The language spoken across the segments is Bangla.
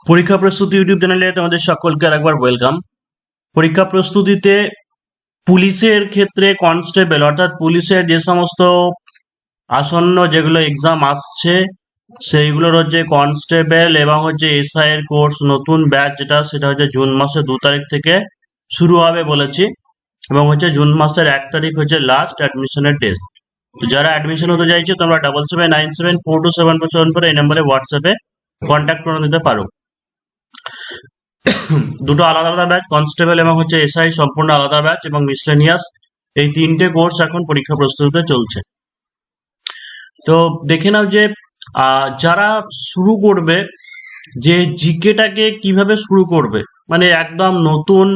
পরীক্ষা প্রস্তুতি ইউটিউব চ্যানেলে তোমাদের সকলকে আরেকবার ওয়েলকাম। পরীক্ষা প্রস্তুতিতে পুলিশের ক্ষেত্রে কনস্টেবল অর্থাৎ পুলিশের যে সমস্ত আসন্ন যেগুলো এক্সাম আসছে সেইগুলোর হচ্ছে কনস্টেবল এবং হচ্ছে এসআই এর কোর্স নতুন ব্যাচ সেটা হচ্ছে জুন মাসের 2 তারিখ থেকে শুরু হবে বলেছি, এবং হচ্ছে জুন মাসের 1 তারিখ হচ্ছে লাস্ট অ্যাডমিশনের টেস্ট। তো যারা অ্যাডমিশন হতে চাইছে তোমরা 77974274 এই নম্বরে হোয়াটসঅ্যাপে কন্ট্যাক্ট করে নিতে পারো। দুটো আলাদা আলাদা ব্যাচ, কনস্টেবল এবং হচ্ছে এসআই সম্পূর্ণ আলাদা ব্যাচ, এবং মিসলেনিয়াস এই তিনটে কোর্স এখন পরীক্ষা প্রস্তুতিতে চলছে। তো দেখে নাও যে যারা শুরু করবে যে জিকেটাকে কিভাবে শুরু করবে, মানে একদম নতুন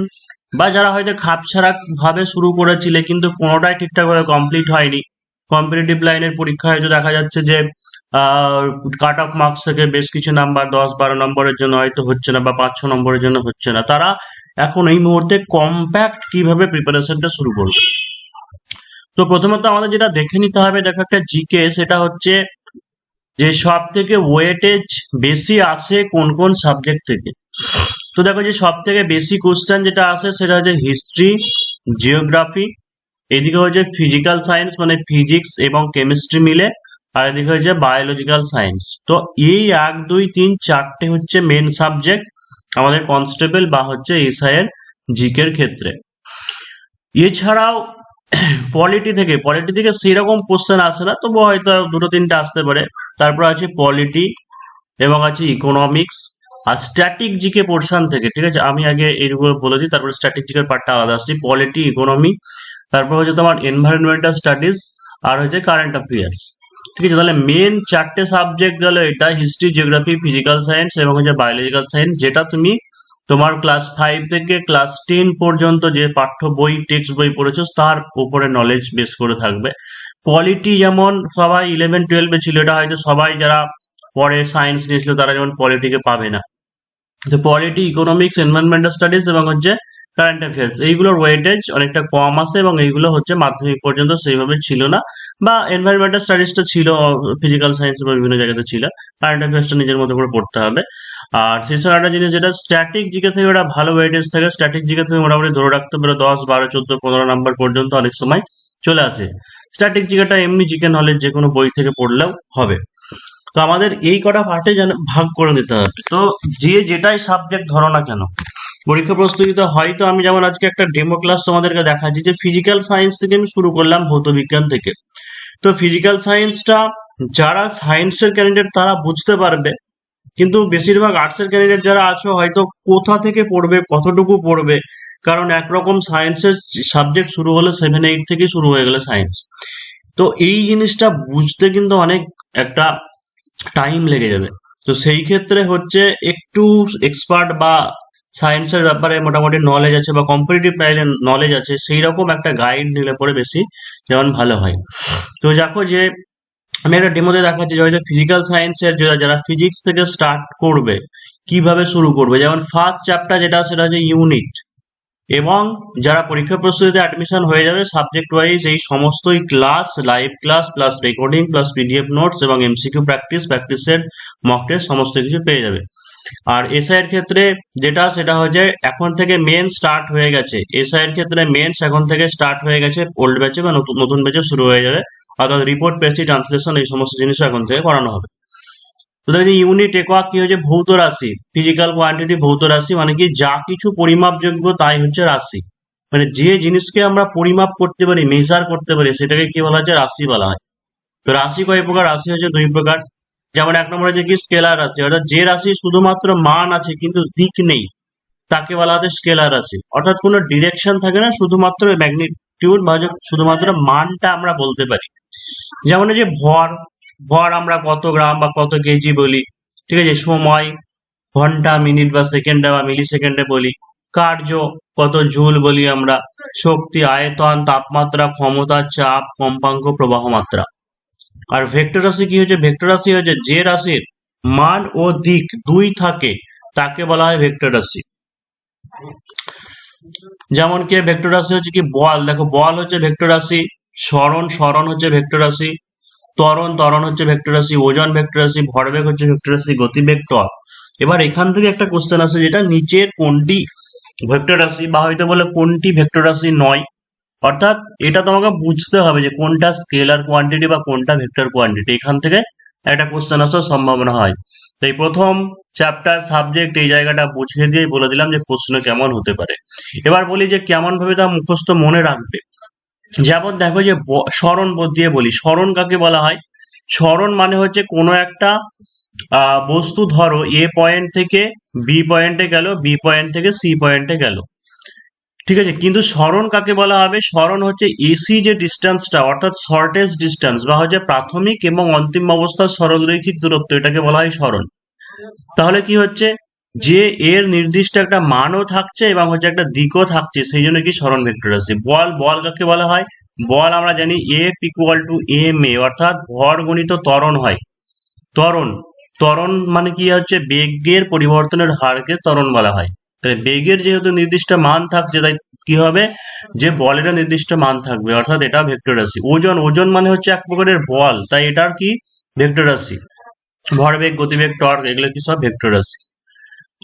বা যারা হয়তো খাপছাড়া ভাবে শুরু করেছিলে কিন্তু কোনোটাই ঠিকঠাক ভাবে কমপ্লিট হয়নি, কম্পিটিটিভ লাইনের পরীক্ষায় হয়তো দেখা যাচ্ছে যে কাট অফ মার্কস থেকে বেশ কিছু নাম্বার 10-12 নম্বরের জন্য হয়তো হচ্ছে না বা 5-6 নম্বরের জন্য হচ্ছে না, তারা এখন এই মুহূর্তে কম্প্যাক্ট কিভাবে প্রিপারেশনটা শুরু করবে। তো প্রথমত আমাদের যেটা দেখে নিতে হবে, দেখো একটা জিকে, সেটা হচ্ছে যে সব থেকে ওয়েটেজ বেশি আসে কোন কোন সাবজেক্ট থেকে। তো দেখো যে সব থেকে বেশি কোশ্চেন যেটা আসে সেটা হচ্ছে হিস্ট্রি, জিওগ্রাফি, এদিকে হচ্ছে ফিজিক্যাল সায়েন্স মানে ফিজিক্স এবং কেমিস্ট্রি মিলে, আর এদিকে হচ্ছে বায়োলজিক্যাল সায়েন্স। তো এই 1, 2, 3, 4টে হচ্ছে মেন সাবজেক্ট আমাদের কনস্টেবল বা হচ্ছে এসআই এর জিকের ক্ষেত্রে। এছাড়াও পলিটি থেকে সেরকম কোশ্চেন আসে না, তবু হয়তো 2-3টে আসতে পারে। তারপর আছে পলিটি এবং আছে ইকোনমিক্স আর স্ট্যাটিক জিকে পোর্শন থেকে। ঠিক আছে, আমি আগে এইগুলো বলে দিই, তারপরে স্ট্যাটিক জিকের পার্টটা আলাদা আসছে। পলিটি, ইকোনমি, তারপর হচ্ছে তোমার এনভায়রনমেন্টাল স্টাডিজ, আর হচ্ছে কারেন্ট অ্যাফেয়ার্স। ঠিক আছে, তাহলে মেন 4টে সাবজেক্ট গেল এটা, হিস্ট্রি, জিওগ্রাফি, ফিজিক্যাল সায়েন্স এবং হচ্ছে বায়োলজিক্যাল সায়েন্স, যেটা তুমি তোমার ক্লাস 5 থেকে ক্লাস 10 পর্যন্ত যে পাঠ্য বই টেক্সট বই পড়েছো তার উপরে নলেজ বেস করে থাকবে। পলিটি যেমন সবাই 11-12 ছিল, এটা হয়তো সবাই যারা পরে সায়েন্স নিয়েছিল তারা যেমন পলিটিকে পাবে না। তো পলিটি, ইকোনমিক্স, এনভায়রনমেন্টাল স্টাডিজ এবং হচ্ছে কারেন্ট অ্যাফেয়ার্স, এইগুলোর ওয়েটেজ অনেকটা কম আছে এবং এইগুলো হচ্ছে মাধ্যমিক পর্যন্ত সেইভাবে ছিল না, বা এনভায়রনমেন্টাল স্টাডিজটা ছিল, ফিজিক্যাল সায়েন্স বা বিভিন্ন জায়গাতে ছিল। কারেন্ট অ্যাফেয়ার্সটা নিজের মতো করে পড়তে হবে। আর সেছাড়া একটা জিনিস যেটা স্ট্যাটিক জিকে থেকে ওটা ভালো ওয়েটেজ থাকে, স্ট্যাটিক জিকে থেকে মোটামুটি ধরে রাখতে পারো 10, 12, 14, 15 নাম্বার পর্যন্ত অনেক সময় চলে আসে। স্ট্যাটিক জিকেটা এমনি জিকে নলেজ যে কোনো বই থেকে পড়লেও হবে। তো আমাদের এই কটা পার্টে যেন ভাগ করে নিতে হবে। তো যে যেটাই সাবজেক্ট ধরো না কেন পরীক্ষা প্রস্তুতিতে, হয়তো আমি যেমন আজকে একটা ডেমো ক্লাস তোমাদেরকে দেখাচ্ছি যে ফিজিক্যাল সায়েন্স থেকে আমি শুরু করলাম, ভৌত বিজ্ঞান থেকে। তো ফিজিক্যাল সায়েন্সটা যারা সায়েন্সের ক্যান্ডিডেট তারা বুঝতে পারবে, কিন্তু বেশিরভাগ আর্টসের ক্যান্ডিডেট যারা আছো হয়তো কোথা থেকে পড়বে, কতটুকু পড়বে, কারণ একরকম সায়েন্সের সাবজেক্ট শুরু হলে 7-8 থেকে শুরু হয়ে গেলে সায়েন্স। তো এই জিনিসটা বুঝতে কিন্তু অনেক একটা টাইম লেগে যাবে। তো সেই ক্ষেত্রে হচ্ছে একটু এক্সপার্ট বা সায়েন্সের ব্যাপারে মোটামুটি নলেজ আছে বা কম্পিটিটিভ লাইনের নলেজ আছে সেই রকম একটা গাইড নিলে পরে বেশি যেমন ভালো হয়। তো দেখো যে আমি একটা ডেমোতে দেখাচ্ছি যে হয়তো ফিজিক্যাল সায়েন্সের যারা ফিজিক্স থেকে স্টার্ট করবে কিভাবে শুরু করবে। যেমন ফার্স্ট চ্যাপ্টার যেটা সেটা হচ্ছে ইউনিট, এবং যারা পরীক্ষা প্রস্তুতিতে অ্যাডমিশন হয়ে যাবে সাবজেক্ট ওয়াইজ এই সমস্তই class, live class plus recording plus PDF notes এবং এমসিকিউ প্র্যাকটিস মক টেস্ট সমস্ত কিছু পেয়ে যাবে। আর এসআই এর ক্ষেত্রে যেটা সেটা হচ্ছে এখন থেকে মেন স্টার্ট হয়ে গেছে। এসআই এর ক্ষেত্রে মেন্স এখন থেকে স্টার্ট হয়ে গেছে, ওল্ড ব্যাচে বা নতুন নতুন ব্যাচে শুরু হয়ে যাবে, অর্থাৎ রিপোর্ট, পেসি, ট্রান্সলেশন এই সমস্ত জিনিস এখন থেকে করানো হবে। তো দেখো ইউনিট একক কি হচ্ছে, ভৌত রাশি, ফিজিক্যাল কোয়ান্টিটি ভৌত রাশি, মানে কি যা কিছু পরিমাপযোগ্য তাই হচ্ছে রাশি, মানে যে জিনিসকে আমরা পরিমাপ করতে পারি, মেজার করতে পারি, সেটাকে কি বলা হচ্ছে, রাশি বলা হয়। তো রাশি কয় প্রকার? রাশি হচ্ছে 2 প্রকার। যেমন 1 নম্বর হচ্ছে কি স্কেলার রাশি, অর্থাৎ যে রাশি শুধুমাত্র মান আছে কিন্তু দিক নেই তাকে বলা হচ্ছে স্কেলার রাশি, অর্থাৎ কোনো ডিরেকশন থাকে না, শুধুমাত্র ম্যাগনিটিউড বা শুধুমাত্র মানটা আমরা বলতে পারি। যেমন এই যে ভর, ভর আমরা কত গ্রাম বা কত কেজি বলি। ঠিক আছে, সময় ঘন্টা, মিনিট বা সেকেন্ডে বা মিলি সেকেন্ডে বলি। কার্য কত জুল বলি আমরা। শক্তি, আয়তন, তাপমাত্রা, ক্ষমতা, চাপ, কম্পাঙ্ক, প্রবাহ মাত্রা। আর ভেক্টর রাশি কি হচ্ছে? ভেক্টর রাশি হচ্ছে যে রাশির মান ও দিক দুই থাকে তাকে বলা হয় ভেক্টর রাশি। যেমন কি ভেক্টর রাশি হচ্ছে কি বল, দেখো বল হচ্ছে ভেক্টর রাশি, সরণ, সরণ হচ্ছে ভেক্টর রাশি, ত্বরণ, ত্বরণ হচ্ছে ভেক্টর রাশি, ওজন ভেক্টর রাশি, ভরবেগ হচ্ছে ভেক্টর রাশি, গতিবেগ টর্ক এবার এখান থেকে একটা কোশ্চেন আসে, যেটা নিচের কোনটি ভেক্টর রাশি বা হয়তো বলে কোনটি ভেক্টর রাশি নয়। অর্থাৎ এটা তোমাকে বুঝতে হবে যে কোনটা স্কেলার কোয়ান্টিটি বা কোনটা ভেক্টর কোয়ান্টিটি। এখান থেকে একটা কোশ্চেন আসার সম্ভাবনা হয়। তাই প্রথম চ্যাপ্টার সাবজেক্ট এই জায়গাটা বুঝিয়ে দিয়ে বলে দিলাম যে প্রশ্ন কেমন হতে পারে। এবার বলি যে কেমন ভাবে তা মুখস্থ মনে রাখবে। যেমন দেখো যে স্মরণ বোধ দিয়ে বলি, স্মরণ কাকে বলা হয়? স্মরণ মানে হচ্ছে কোনো একটা বস্তু, ধরো এ পয়েন্ট থেকে বি পয়েন্টে গেল, বি পয়েন্ট থেকে সি পয়েন্টে গেল, ঠিক আছে। কিন্তু স্মরণ কাকে বলা হবে? স্মরণ হচ্ছে এসি যে ডিস্টেন্সটা, অর্থাৎ শর্টেস্ট ডিস্টেন্স বা হচ্ছে প্রাথমিক এবং অন্তিম অবস্থার সরলরৈখিক দূরত্ব, এটাকে বলা হয় স্মরণ। তাহলে কি হচ্ছে, যে এর নির্দিষ্ট একটা মানও থাকছে এবং হচ্ছে একটা দিকও থাকছে, সেই জন্য কি স্মরণ ভেক্টর রাশি। বল, বল কাকে বলা হয়? বল আমরা জানি এফ ইকুয়াল টু এম এ, অর্থাৎ ভর গুণিত ত্বরণ হয়। ত্বরণ, ত্বরণ মানে কি হচ্ছে, বেগের পরিবর্তনের হারকে ত্বরণ বলা হয়। তাই বেগের যেহেতু নির্দিষ্ট মান থাকছে, তাই কি হবে, যে বলের নির্দিষ্ট মান থাকবে, অর্থাৎ এটা ভেক্টর রাশি। ওজন, ওজন মানে হচ্ছে এক প্রকারের বল, তাই এটার কি ভেক্টর রাশি। ভরবেগ, গতিবেগ, টর্ক, এগুলো কি সব ভেক্টর রাশি।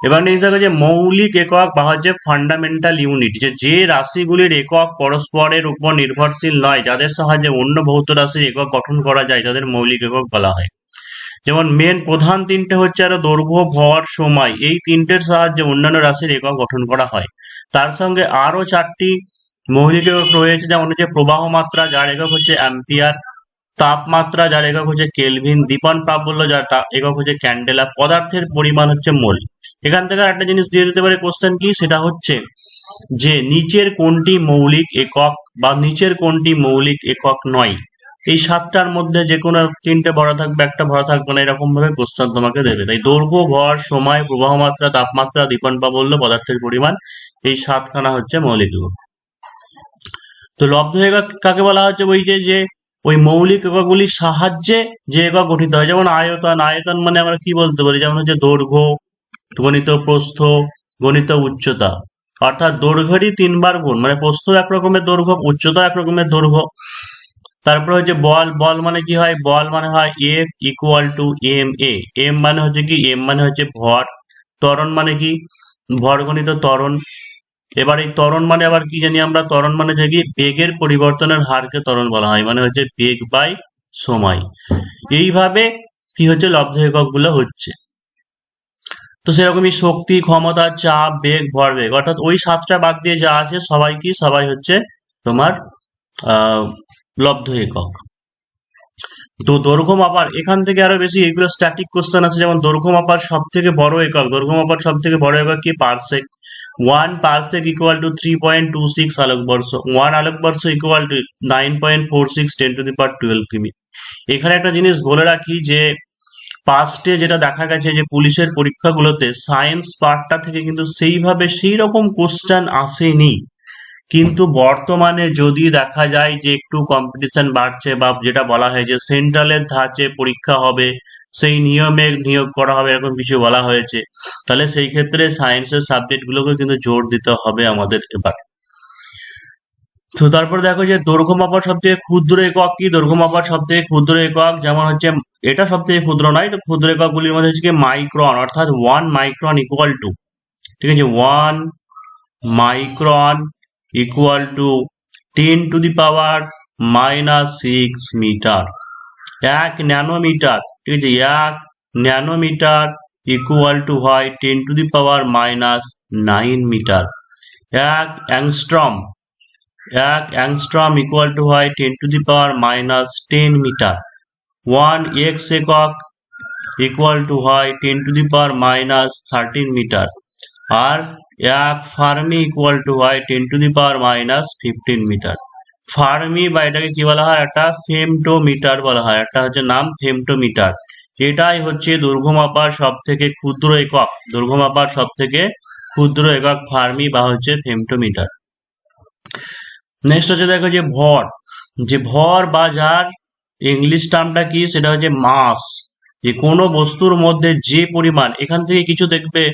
এবার নেক্সট দেখো যে মৌলিক একক বা হচ্ছে ফান্ডামেন্টাল ইউনিট, যে রাশিগুলির একক পরস্পরের উপর নির্ভরশীল নয়, যাদের সাহায্যে অন্য ভৌত রাশির একক গঠন করা যায়, তাদের মৌলিক একক বলা হয়। যেমন মেন প্রধান তিনটে হচ্ছে আরো দৈর্ঘ্য, ভর, সময়, এই তিনটের সাহায্যে অন্যান্য রাশির একক গঠন করা হয়। তার সঙ্গে আরো চারটি মৌলিক একক রয়েছে, যেমন হচ্ছে প্রবাহ মাত্রা, যার একক হচ্ছে অ্যাম্পিয়ার, তাপমাত্রা, যার একক হচ্ছে কেলভিন, দীপন প্রাবল্য, যার একক হচ্ছে ক্যান্ডেলা, পদার্থের পরিমাণ হচ্ছে মোল। এখান থেকে একটা জিনিস দিয়ে দিতে পারে কোশ্চেন, কি সেটা হচ্ছে যে নিচের কোনটি মৌলিক একক বা নিচের কোনটি মৌলিক একক নয়। এই সাতটার মধ্যে যে কোনো তিনটে ভরা থাকবে, একটা ভরা থাকবে না, এরকম ভাবে কোশ্চেন তোমাকে দেবে। তাই দৈর্ঘ্য, ভর, সময়, প্রবাহ মাত্রা, তাপমাত্রা, দীপন প্রাবল্য, পদার্থের পরিমাণ, এই সাতখানা হচ্ছে মৌলিক একক। তো লব্ধ একক কাকে বলা হচ্ছে? ওই যে ওই মৌলিক এককগুলির সাহায্যে যে একক গঠিত হয়। যেমন আয়তন, আয়তন মানে আমরা কি বলতে পারি, যেমন হচ্ছে দৈর্ঘ্য গণিত প্রস্থ গণিত উচ্চতা, অর্থাৎ দৈর্ঘ্যেরই তিনবার গুণ, মানে প্রস্থ এক রকমের দৈর্ঘ্য, উচ্চতা এক রকমের দৈর্ঘ্য। তারপরে হচ্ছে বল, বল মানে কি হয়? বল মানে হয় F equal to M A, M মানে হচ্ছে কি, এম মানে হচ্ছে ভর। ত্বরণ মানে কি, ভর গণিত ত্বরণ। এবার এই ত্বরণ মানে আবার কি জানি আমরা? ত্বরণ মানে হচ্ছে কি বেগের পরিবর্তনের হারকে ত্বরণ বলা হয়, মানে হচ্ছে বেগ বাই সময়। এইভাবে কি হচ্ছে, লব্ধ একক গুলো হচ্ছে। তো সেরকমই শক্তি, ক্ষমতা, চাপ, বেগ, ভরবেগ, অর্থাৎ ওই সাতটা বাদ দিয়ে যা আছে সবাই কি, সবাই হচ্ছে তোমার লব্ধ একক। তো দৈর্ঘ্য মাপার, এখান থেকে আরো বেশি এগুলো স্ট্যাটিক কোশ্চেন আছে। যেমন দৈর্ঘ্য মাপার সব থেকে বড় একক, দৈর্ঘ্য মাপার সব থেকে বড় একক কি? পারসেক। 1 পারসেক ইকুয়াল টু 3.26 আলোকবর্ষ। 1 আলোকবর্ষ ইকুয়াল টু 9.46 10⁻12 কিমি। এখানে একটা জিনিস বলে রাখি যে পাস্টে যেটা দেখা গেছে যে পুলিশের পরীক্ষাগুলোতে সায়েন্স পার্টটা থেকে কিন্তু সেইভাবে সেই রকম কোশ্চেন আসেনি। কিন্তু বর্তমানে যদি দেখা যায় যে একটু কম্পিটিশন বাড়ছে, বা যেটা বলা হয় যে সেন্ট্রালের ধাঁচে পরীক্ষা হবে, সেই নিয়মে নিয়োগ করা হবে, এরকম কিছু বলা হয়েছে, তাহলে সেই ক্ষেত্রে সায়েন্সের সাবজেক্টগুলোকে কিন্তু জোর দিতে হবে আমাদের এবার। তো তারপর দেখো যে দৈর্ঘ্য মাপার সব থেকে ক্ষুদ্র একক কি? দৈর্ঘ্য মাপার সব থেকে ক্ষুদ্র একক যেমন হচ্ছে, এটা সব থেকে ক্ষুদ্র নয়, তো ক্ষুদ্র এককগুলির মধ্যে হচ্ছে মাইক্রন, অর্থাৎ 1 মাইক্রন ইকুয়াল টু, ঠিক আছে, 1 micron equal to 10⁻⁻6 metre. 1 nanometre, ঠিক আছে, 1 ন্যানোমিটার ইকুয়াল টু হয় 10⁻⁹ metre. 1 angstrom, 1 angstrom equal to হয় 10⁻⁻10 মিটার। 1 একক ইকুয়াল টু হয় 10⁻⁻13 মিটার। আর 1 ফার্মি ইকুয়াল টু হয় 10⁻⁻15 মিটার। ফার্মি বা এটাকে কি বলা হয়, একটা ফেমটোমিটার বলা হয়, একটা হচ্ছে নাম ফেমটোমিটার। এটাই হচ্ছে দৈর্ঘ্য মাপার সব থেকে ক্ষুদ্র একক, দৈর্ঘ্য মাপার সব থেকে ক্ষুদ্র একক ফার্মি বা হচ্ছে ফেমটোমিটার। নেক্সট হচ্ছে দেখো যে ভর, যে ভর বা যার ইংলিশ টার্মটা কি, সেটা হচ্ছে মাস। যে কোনো বস্তুর মধ্যে যে পরিমাণ, এখান থেকে কিছু দেখবে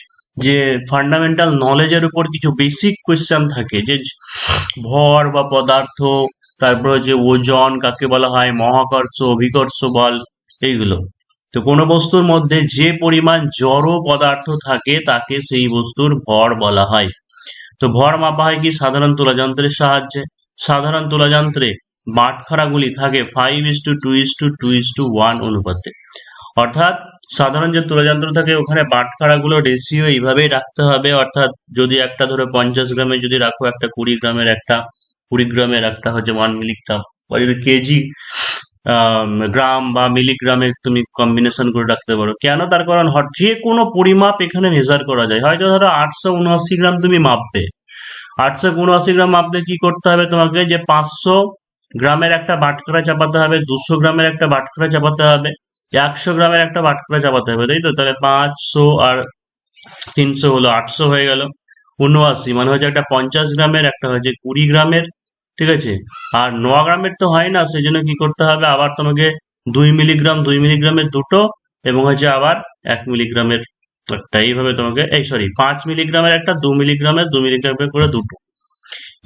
যে ফান্ডামেন্টাল নলেজের উপর কিছু বেসিক কোয়েশ্চেন থাকে, যে ভর বা পদার্থ, তারপর যে ওজন কাকে বলা হয়, মহাকর্ষ, অভিকর্ষ বল, এইগুলো। তো কোনো বস্তুর মধ্যে যে পরিমাণ জড় পদার্থ থাকে তাকে সেই বস্তুর ভর বলা হয়। তো ভর মাপা হয় কি সাধারণ তুলাযন্ত্রের সাহায্যে। সাধারণ তুলাযন্ত্রে বাটখারাগুলি থাকে 5:2:2:1 অনুপাতে। অর্থাৎ সাধারণ যে তুলাযন্ত্র থাকে ওখানে বাটখারাগুলো রেশিও এইভাবেই রাখতে হবে। অর্থাৎ যদি একটা ধরো 50 গ্রামের যদি রাখো, একটা 20 গ্রামের, একটা 20 গ্রামের, একটা হচ্ছে 1 মিলিগ্রাম, বা যদি কেজি গ্রাম বা মিলিগ্রামে তুমি কম্বিনেশন করে রাখতে পারো। কেন? তার কারণ যে কোনো পরিমাপ এখানে মেজার করা যায়। হয়তো ধরো 879 গ্রাম তুমি মাপবে, 879 গ্রাম মাপলে কি করতে হবে তোমাকে, যে 500 গ্রামের একটা বাটখারা চাপাতে হবে, 200 গ্রামের একটা বাটখারা চাপাতে হবে, 100 গ্রামের একটা বাটখারা চাপাতে হবে, তাই তো? তাহলে 500 আর 300 হলো 800 হয়ে গেল। 79 মানে হচ্ছে একটা 50 গ্রামের, একটা হচ্ছে 20 গ্রামের, ঠিক আছে? আর 9 গ্রামের তো হয় না, সেই জন্য কি করতে হবে, আবার তোমাকে 2 মিলিগ্রাম 2 মিলিগ্রামের দুটো, এবং হচ্ছে আবার 1 মিলিগ্রামের একটা, এইভাবে তোমাকে 5 মিলিগ্রামের একটা, 2 মিলিগ্রামের 2 মিলিগ্রামের করে দুটো,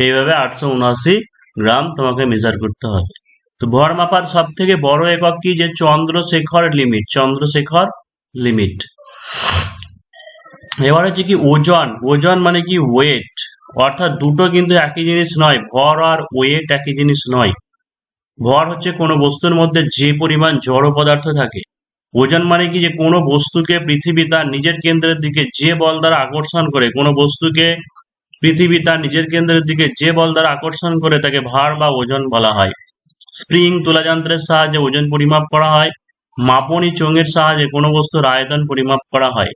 এইভাবে 879 গ্রাম তোমাকে মেজার করতে হবে। তো ভর মাপার সব থেকে বড় একক কি, যে চন্দ্রশেখর লিমিট, চন্দ্রশেখর লিমিট। এবার হচ্ছে কি ওজন, ওজন মানে কি ওয়েট, অর্থাৎ দুটো কিন্তু একই জিনিস নয়, ভর আর ওয়েট একই জিনিস নয়। ভর হচ্ছে কোনো বস্তুর মধ্যে যে পরিমাণ জড় পদার্থ থাকে। ওজন মানে কি, যে কোনো বস্তুকে পৃথিবী তার নিজের কেন্দ্রের দিকে যে বল দ্বারা আকর্ষণ করে, কোনো বস্তুকে পৃথিবী তার নিজের কেন্দ্রের দিকে যে বল দ্বারা আকর্ষণ করে তাকে ভার বা ওজন বলা হয়। স্প্রিং তুলাযন্ত্রের সাহায্যে ওজন পরিমাপ করা হয়। মাপনী চোঙের সাহায্যে কোনো বস্তুর আয়তন পরিমাপ করা হয়।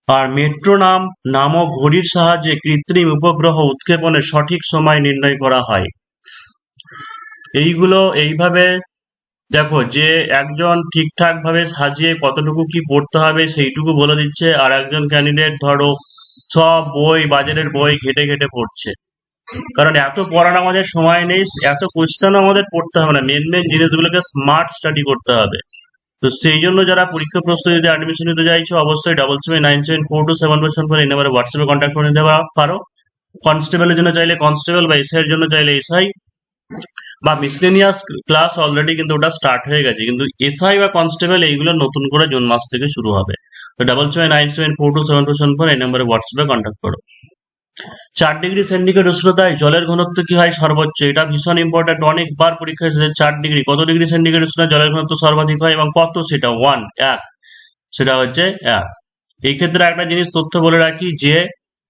আর মেট্রোনম নামক ঘড়ির সাহায্যে কৃত্রিম উপগ্রহ উৎক্ষেপণের সঠিক সময় নির্ণয় করা হয়। এইগুলো এইভাবে দেখো, যে একজন ঠিকঠাক ভাবে সাজিয়ে কতটুকু কি পড়তে হবে সেইটুকু বলে দিচ্ছে, আর একজন ক্যান্ডিডেট ধরো সব বই, বাজারের বই ঘেটে ঘেটে পড়ছে। কারণ এত পড়ার আমাদের সময় নেই, এত কোয়েশ্চেনও আমাদের পড়তে হবে না, মেন মেন জিনিসগুলোকে স্মার্ট স্টাডি করতে হবে। তো সেই জন্য যারা পরীক্ষা প্রস্তুতিতে অ্যাডমিশন নিতে চাইছো, অবশ্যই 77974274 এই নাম্বারে হোয়াটসঅ্যাপে কন্ট্যাক্ট করে নিতে পারো। কনস্টেবলের জন্য চাইলে কনস্টেবল, বা এসআই এর জন্য চাইলে এসআই, বা মিসলেনিয়াস ক্লাস অলরেডি কিন্তু ওটা স্টার্ট হয়ে গেছে, কিন্তু এসআই বা কনস্টেবল এইগুলো নতুন করে জুন মাস থেকে শুরু হবে। তো 77974274 এই নাম্বারে হোয়াটসঅ্যাপে কন্ট্যাক্ট করো। 4 ডিগ্রি সেন্টিগ্রেড উষ্ণতায় জলের ঘনত্ব কি হয় সর্বোচ্চ? এটা ভীষণ ইম্পর্টেন্ট, অনেকবার পরীক্ষায় এসেছে। 4 ডিগ্রি, কত ডিগ্রি সেন্টিগ্রেড উষ্ণতায় জলের ঘনত্ব সর্বাধিক হয় এবং কত? সেটা 1 সেটা হচ্ছে 1। এই ক্ষেত্রে একটা জিনিস তথ্য বলে রাখি, যে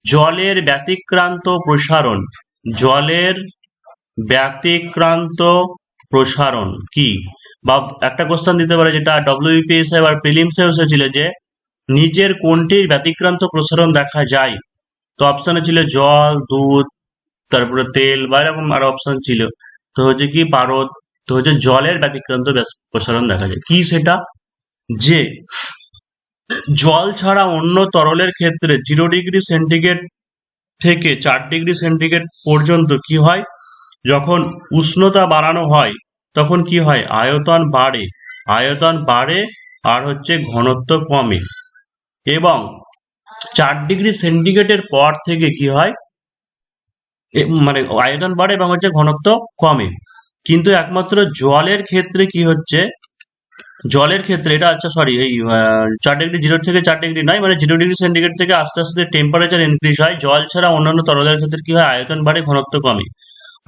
জলের ব্যতিক্রান্ত প্রসারণ, জলের ব্যতিক্রান্ত প্রসারণ কি? বা একটা কোশ্চেন দিতে পারে, যেটা ডব্লিউবিপিএসসি বা প্রিলিমসে এসেছিল, যে নিচের কোনটির ব্যতিক্রান্ত প্রসারণ দেখা যায়? তো অপশনে ছিল জল, দুধ, তারপরে তেল, বা এরকম আরো অপশন ছিল। তো হচ্ছে কি পারদ। তো হচ্ছে জলের ব্যতিক্রান্ত প্রসারণ দেখা যায়। কি সেটা? যে জল ছাড়া অন্য তরলের ক্ষেত্রে 0 ডিগ্রি সেন্টিগ্রেড থেকে 4 ডিগ্রি সেন্টিগ্রেড পর্যন্ত কি হয়, যখন উষ্ণতা বাড়ানো হয় তখন কি হয়, আয়তন বাড়ে, আয়তন বাড়ে আর হচ্ছে ঘনত্ব কমে। এবং 4 ডিগ্রি সেন্টিগ্রেডের পর থেকে কি হয়, মানে আয়তন বাড়ে এবং হচ্ছে ঘনত্ব কমে। কিন্তু একমাত্র জলের ক্ষেত্রে কি হচ্ছে, জলের ক্ষেত্রে এটা, আচ্ছা সরি, এই 4 ডিগ্রি 0 থেকে 4 ডিগ্রি নয়, মানে 0 ডিগ্রি সেন্টিগ্রেড থেকে আস্তে আস্তে টেম্পারেচার ইনক্রিজ হয়। জল ছাড়া অন্যান্য তরলের ক্ষেত্রে কি হয়, আয়তন বাড়ে, ঘনত্ব কমে।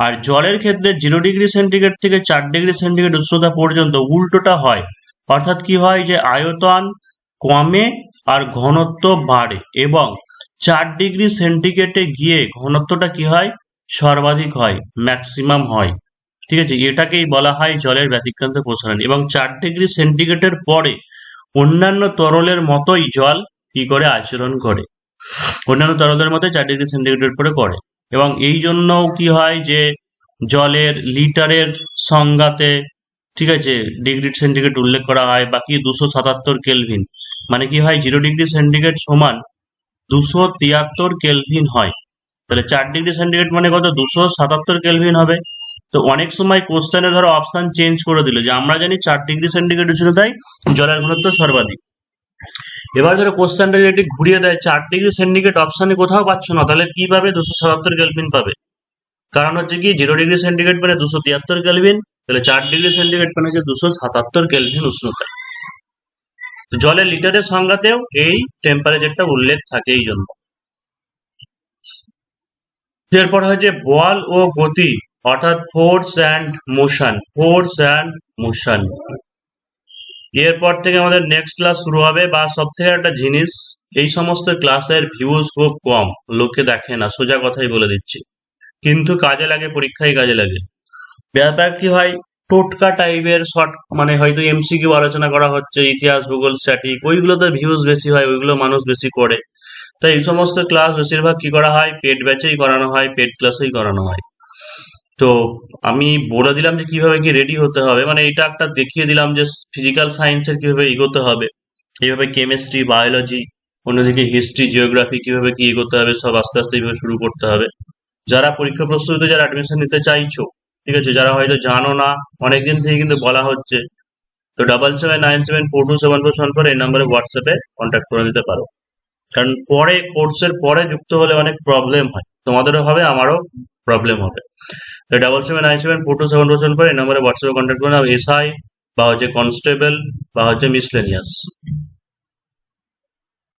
আর জলের ক্ষেত্রে 0 ডিগ্রি সেন্টিগ্রেড থেকে 4 ডিগ্রি সেন্টিগ্রেড উষ্ণতা পর্যন্ত উল্টোটা হয়। অর্থাৎ কি হয়, যে আয়তন কমে আর ঘনত্ব বাড়ে, এবং 4 ডিগ্রি সেন্টিগ্রেডে গিয়ে ঘনত্বটা কি হয়, সর্বাধিক হয়, ম্যাক্সিমাম হয়। ঠিক আছে, এটাকেই বলা হয় জলের ব্যতিক্রান্ত প্রসারণ। এবং 4 ডিগ্রি সেন্টিগ্রেডের পরে অন্যান্য তরলের মতোই জল কি করে আচরণ করে, অন্যান্য তরলের মতোই 4 ডিগ্রি সেন্টিগ্রেডের পরে করে। এবং এই জন্য কি হয়, যে জলের লিটারের সংজ্ঞাতে, ঠিক আছে, ডিগ্রি সেন্টিগ্রেড উল্লেখ করা হয়, বাকি 277 কেলভিন, মানে কি হয়, 0 ডিগ্রি সেন্টিগ্রেড সমান 273 কেলভিন হয়। তাহলে 4 ডিগ্রি সেন্টিগ্রেড মানে কত, 277 কেলভিন হবে। তো অনেক সময় কোশ্চেনে ধরো অপশন চেঞ্জ করে দিল, যে আমরা জানি 4 ডিগ্রি সেন্টিগ্রেড উষ্ণতায় জলের ঘনত্ব সর্বাধিক। এবার ধরো কোশ্চেনটা যদি ঘুরিয়ে দেয়, 4 ডিগ্রি সেন্টিগ্রেড অপশনে কোথাও পাচ্ছ না, তাহলে কি পাবে, 277 কেলভিন পাবে। কারণ হচ্ছে কি, 0 ডিগ্রি সেন্টিগ্রেড মানে 273 কেলভিন, তাহলে 4 ডিগ্রি সেন্টিগ্রেড মানে হচ্ছে 277 কেলভিন উষ্ণতা। তো জলের লিটারের সংজ্ঞাতেও এই টেম্পারেচারটা উল্লেখ থাকে এই জন্য। এরপর হচ্ছে বল ও গতি অর্থাৎ force and motion, force and motion. এরপর থেকে আমাদের নেক্সট ক্লাস শুরু হবে, বা সব থেকে একটা জিনিস, এই সমস্ত ক্লাসের ভিউজ খুব কম, লোকে দেখে না, সোজা কথাই বলে দিচ্ছি, কিন্তু কাজে লাগে, পরীক্ষায় কাজে লাগে। ব্যাপার কি হয়, টোটকা টাইপের শর্ট, মানে হয়তো এমসিকিউ আলোচনা করা হচ্ছে, ইতিহাস ভূগোল স্ট্যাটিক, ওইগুলোতে ভিউজ বেশি হয়, ওইগুলো মানুষ বেশি করে। তাই এই সমস্ত ক্লাস বেশিরভাগ কি করা হয়, পেড ব্যাচেই করানো হয়, পেড ক্লাসেই করানো হয়। তো আমি বলে দিলাম যে কিভাবে কি রেডি হতে হবে, মানে এটা একটা দেখিয়ে দিলাম যে ফিজিক্যাল সায়েন্সের কিভাবে এগোতে হবে, এইভাবে কেমিস্ট্রি, বায়োলজি, অন্যদিকে হিস্ট্রি, জিওগ্রাফি কিভাবে কি এগোতে হবে, সব আস্তে আস্তে এইভাবে শুরু করতে হবে। যারা পরীক্ষা প্রস্তুতিতে যারা অ্যাডমিশন নিতে চাইছো, ঠিক আছে, যারা হয়তো জানো না, অনেকদিন থেকে কিন্তু বলা হচ্ছে, তো 7797427474 এই নাম্বারে হোয়াটসঅ্যাপে কন্ট্যাক্ট করে দিতে পারো। কারণ পরে কোর্সের পরে যুক্ত হলে অনেক প্রবলেম হয়, তোমাদেরও হবে, আমারও প্রবলেম হবে। তো 7797427474 এই নাম্বারে হোয়াটসঅ্যাপে কন্ট্যাক্ট করে নাও। এসআই বা হচ্ছে কনস্টেবল বা হচ্ছে মিসলেনিয়াস।